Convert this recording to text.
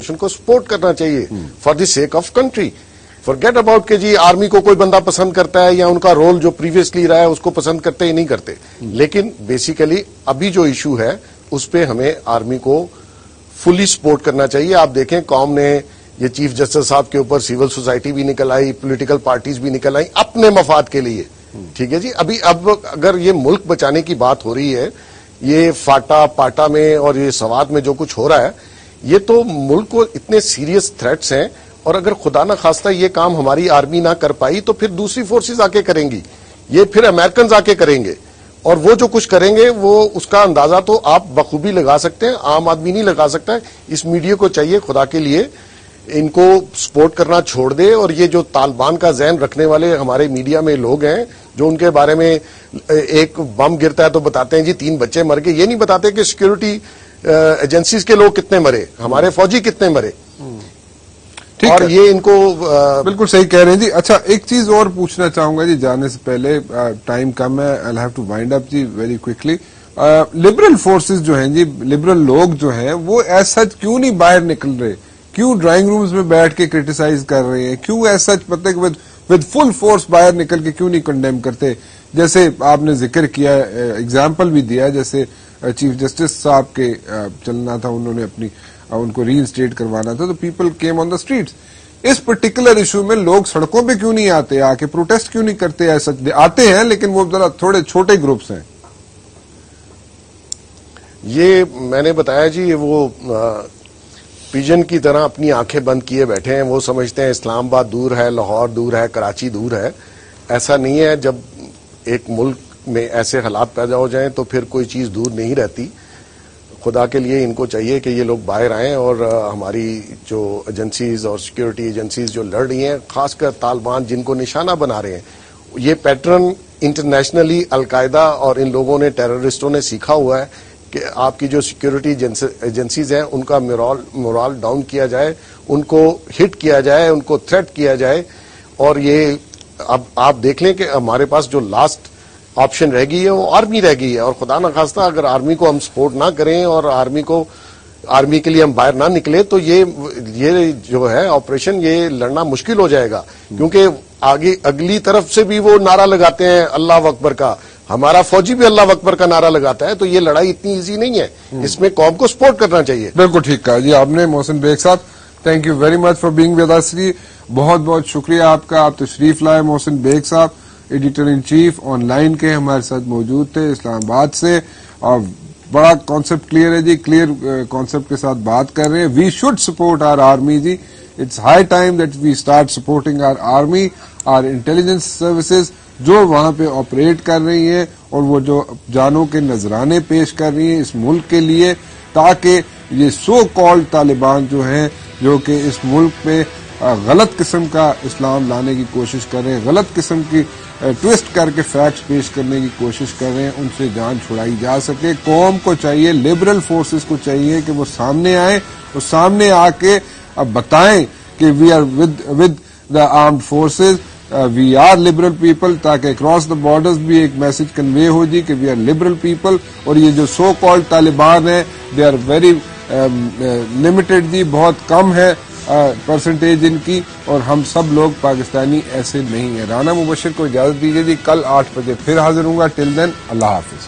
Organization کو support کرنا چاہیے for the sake of country. Forget about کہ جی آرمی کو کوئی بندہ پسند کرتا ہے یا ان کا رول جو پریویسلی رہا ہے اس کو پسند کرتے ہی نہیں کرتے. لیکن بیسیکلی ابھی جو ایشو ہے اس پہ ہمیں آرمی کو فلی سپورٹ کرنا چاہیے. آپ دیکھیں قوم نے یہ چیف جسٹس صاحب کے اوپر سول سوسائٹی بھی نکل آئی, پولیٹیکل پارٹیز بھی نکل آئی اپنے مفاد کے لیے. ٹھیک ہے جی. اب اگر یہ ملک بچانے کی بات ہو رہی ہے, یہ فاٹا پاٹا میں اور یہ سوات میں جو کچھ ہو رہا ہے, یہ تو ملک کو اتنے سیریس تھریٹس ہیں, اور اگر خدا نہ خواستہ یہ کام ہماری آرمی نہ کر پائی تو پھر دوسری فورسز آ کے کریں گی, یہ پھر امریکنز آ کے کریں گے, اور وہ جو کچھ کریں گے وہ اس کا اندازہ تو آپ بخوبی لگا سکتے ہیں, عام آدمی نہیں لگا سکتا ہے. اس میڈیا کو چاہیے خدا کے لیے ان کو سپورٹ کرنا چھوڑ دے, اور یہ جو طالبان کا ذہن رکھنے والے ہمارے میڈیا میں لوگ ہیں جو ان کے بارے میں ایک بم گرتا ہے تو بتاتے ہیں جی 3 بچے مر گئے, یہ نہیں بتاتے کہ سیکورٹی ایجنسیز کے لوگ کتنے مرے, ہمارے فوجی کتنے مرے. اور یہ ان کو بالکل صحیح کہہ رہے ہیں جی. اچھا ایک چیز اور پوچھنا چاہوں گا جی جانے سے پہلے, ٹائم کم ہے, I'll have to wind up جی ویری کوئکلی. لبرل فورسز جو ہیں جی, لبرل لوگ جو ہیں وہ ایسا کیوں نہیں باہر نکل رہے, کیوں ڈرائنگ رومز میں بیٹھ کے کرٹیسائز کر رہے ہیں, کیوں ایسا پتہ کہ ود فل فورس باہر نکل کے کیوں نہیں کنڈیم کرتے؟ جیسے آپ نے ذکر کیا, ایگزامپل بھی دیا, جیسے چیف جسٹس صاحب کے چلنا تھا, انہوں نے اپنی ان کو ری انسٹیٹ کروانا تھا, تو people came on the streets. اس پرٹیکولر ایشو میں لوگ سڑکوں پہ کیوں نہیں آتے, آ کے پروٹیسٹ کیوں نہیں کرتے؟ ایسا آتے ہیں لیکن وہ ذرا تھوڑے چھوٹے گروپس ہیں. یہ میں نے بتایا جی, وہ پیجن کی طرح اپنی آنکھیں بند کیے بیٹھے ہیں. وہ سمجھتے ہیں اسلام آباد دور ہے, لاہور دور ہے, کراچی دور ہے. ایسا نہیں ہے. جب ایک ملک میں ایسے حالات پیدا ہو جائیں تو پھر کوئی چیز دور نہیں رہتی. خدا کے لیے ان کو چاہیے کہ یہ لوگ باہر آئیں, اور ہماری جو ایجنسیز اور سیکورٹی ایجنسیز جو لڑ رہی ہیں, خاص کر طالبان جن کو نشانہ بنا رہے ہیں, یہ پیٹرن انٹرنیشنلی القاعدہ اور ان لوگوں نے, ٹیررسٹوں نے سیکھا ہوا ہے کہ آپ کی جو سیکورٹی ایجنسیز ہیں ان کا مورال ڈاؤن کیا جائے, ان کو ہٹ کیا جائے, ان کو تھریٹ کیا جائے. اور یہ اب آپ دیکھ لیں کہ ہمارے پاس جو لاسٹ آپشن رہ گئی ہے وہ آرمی رہ گئی ہے, اور خدا نہ خواستہ اگر آرمی کو ہم سپورٹ نہ کریں اور آرمی کے لیے ہم باہر نہ نکلے تو یہ جو ہے آپریشن, یہ لڑنا مشکل ہو جائے گا. کیونکہ آگے اگلی طرف سے بھی وہ نعرہ لگاتے ہیں اللہ اکبر کا, ہمارا فوجی بھی اللہ اکبر کا نعرہ لگاتا ہے. تو یہ لڑائی اتنی ایزی نہیں ہے, اس میں قوم کو سپورٹ کرنا چاہیے. بالکل ٹھیک کہا جی آپ نے. محسن بیگ صاحب, thank you very much for being with us جی, بہت بہت شکریہ آپ کا, آپ تشریف لائے. محسن بیگ صاحب editor in chief online کے ہمارے ساتھ موجود تھے اسلام آباد سے, اور بڑا کانسیپٹ کلیئر ہے جی, کلیئر کانسیپٹ کے ساتھ بات کر رہے ہیں. We should support our army جی, it's high time that we start supporting our army, our intelligence services جو وہاں پہ آپریٹ کر رہی ہیں, اور وہ جو جانوں کے نذرانے پیش کر رہی ہیں اس ملک کے لیے, تاکہ یہ سو کالڈ طالبان جو ہیں, جو کہ اس ملک میں غلط قسم کا اسلام لانے کی کوشش کر رہے ہیں, غلط قسم کی ٹویسٹ کر کے فیکٹس پیش کرنے کی کوشش کر رہے ہیں, ان سے جان چھڑائی جا سکے. قوم کو چاہیے, لبرل فورسز کو چاہیے کہ وہ سامنے آئیں, اور سامنے آ کے اب بتائیں کہ we are with the armed forces, we are liberal people, تاکہ اکراس دا بارڈرز بھی ایک میسج کنوے ہو جی کہ وی آر لبرل پیپل. اور یہ جو سو کالڈ طالبان ہیں, دے آر ویری لمیٹڈ جی, بہت کم ہے پرسنٹیج ان کی, اور ہم سب لوگ پاکستانی ایسے نہیں ہیں. رانا مبشر کو اجازت دیجیے جی, کل 8 بجے پھر حاضر ہوں گا. ٹل دین اللہ حافظ.